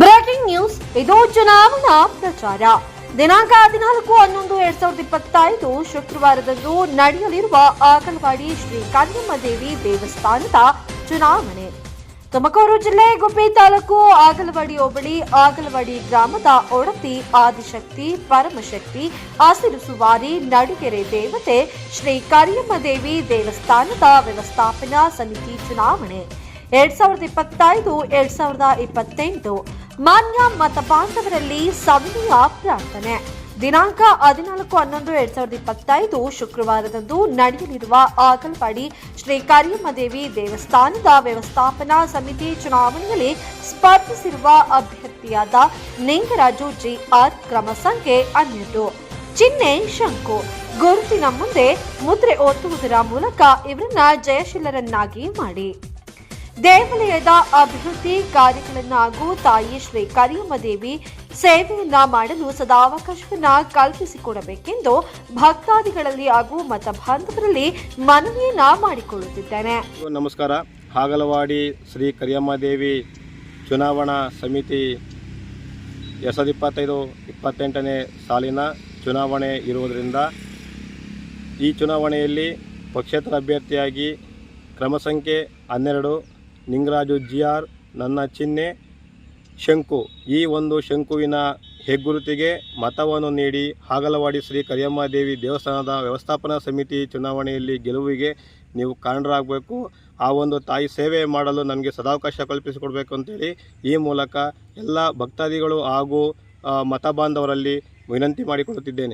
Breaking news. ಇದು ಚುನಾವಣಾ ಪ್ರಚಾರ. ದಿನಾಂಕ 14/11/2025 ಶುಕ್ರವಾರದಂದು ನಡೆಯಲಿರುವ ಆಗಲವಾಡಿ ಶ್ರೀ ಕರಿಯಮ್ಮ ದೇವಿ ದೇವಸ್ಥಾನದ ಚುನಾವಣೆ. ತುಮಕೂರು ಜಿಲ್ಲೆ ಗುಬ್ಬಿ ತಾಲೂಕು ಆಗಲವಾಡಿ ಹೋಬಳಿ ಆಗಲವಾಡಿ ಗ್ರಾಮದ ಒಡತಿ ಆದಿಶಕ್ತಿ ಪರಮಶಕ್ತಿ ಹಸಿರು ಸುವಾರಿ ನಡಿಗೆರೆ ದೇವತೆ ಶ್ರೀ ಕರಿಯಮ್ಮ ದೇವಿ ದೇವಸ್ಥಾನದ ವ್ಯವಸ್ಥಾಪನಾ ಸಮಿತಿ ಚುನಾವಣೆ 2025-2028 ಮಾನ್ಯ ಮತಬಾಂಧವರಲ್ಲಿ ಸವಿನಯ ಪ್ರಾರ್ಥನೆ. ದಿನಾಂಕ 14/11/2025 ಶುಕ್ರವಾರದಂದು ನಡೆಯಲಿರುವ ಆಗಲವಾಡಿ ಶ್ರೀ ಕರಿಯಮ್ಮ ದೇವಿ ದೇವಸ್ಥಾನದ ವ್ಯವಸ್ಥಾಪನಾ ಸಮಿತಿ ಚುನಾವಣೆಯಲ್ಲಿ ಸ್ಪರ್ಧಿಸಿರುವ ಅಭ್ಯರ್ಥಿಯಾದ ನಿಂಗರಾಜು ಜಿಆರ್ ಕ್ರಮ ಸಂಖ್ಯೆ 12 ಚಿಹ್ನೆ ಶಂಕು ಗುರುತಿನ ಮುಂದೆ ಮುದ್ರೆ ಒತ್ತುವುದರ ಮೂಲಕ ಇವರನ್ನ ಜಯಶೀಲರನ್ನಾಗಿ ಮಾಡಿ ದೇವಾಲಯದ ಅಭಿವೃದ್ಧಿ ಕಾರ್ಯಗಳನ್ನು ಹಾಗೂ ತಾಯಿ ಶ್ರೀ ಕರಿಯಮ್ಮ ದೇವಿ ಸೇವೆಯನ್ನ ಮಾಡಲು ಸದಾವಕಾಶವನ್ನ ಕಲ್ಪಿಸಿಕೊಡಬೇಕೆಂದು ಭಕ್ತಾದಿಗಳಲ್ಲಿ ಹಾಗೂ ಮತ ಬಾಂಧವರಲ್ಲಿ ಮನವಿಯನ್ನ ಮಾಡಿಕೊಳ್ಳುತ್ತಿದ್ದೇನೆ. ನಮಸ್ಕಾರ. ಆಗಲವಾಡಿ ಶ್ರೀ ಕರಿಯಮ್ಮ ದೇವಿ ಚುನಾವಣಾ ಸಮಿತಿ 2025-28ನೇ ಸಾಲಿನ ಚುನಾವಣೆ ಇರುವುದರಿಂದ ಈ ಚುನಾವಣೆಯಲ್ಲಿ ಪಕ್ಷೇತರ ಅಭ್ಯರ್ಥಿಯಾಗಿ ಕ್ರಮ ಸಂಖ್ಯೆ 12 ನಿಂಗರಾಜು ಜಿಆರ್, ನನ್ನ ಚಿಹ್ನೆ ಶಂಕು, ಈ ಒಂದು ಶಂಕುವಿನ ಹೆಗ್ಗುರುತಿಗೆ ಮತವನ್ನು ನೀಡಿ ಆಗಲವಾಡಿ ಶ್ರೀ ಕರಿಯಮ್ಮ ದೇವಿ ದೇವಸ್ಥಾನದ ವ್ಯವಸ್ಥಾಪನಾ ಸಮಿತಿ ಚುನಾವಣೆಯಲ್ಲಿ ಗೆಲುವಿಗೆ ನೀವು ಕಾರಣರಾಗಬೇಕು. ಆ ಒಂದು ತಾಯಿ ಸೇವೆ ಮಾಡಲು ನನಗೆ ಸದಾವಕಾಶ ಕಲ್ಪಿಸಿಕೊಡಬೇಕು ಅಂತೇಳಿ ಈ ಮೂಲಕ ಎಲ್ಲ ಭಕ್ತಾದಿಗಳು ಹಾಗೂ ಮತ ಬಾಂಧವರಲ್ಲಿ ವಿನಂತಿ ಮಾಡಿಕೊಳ್ಳುತ್ತಿದ್ದೇನೆ.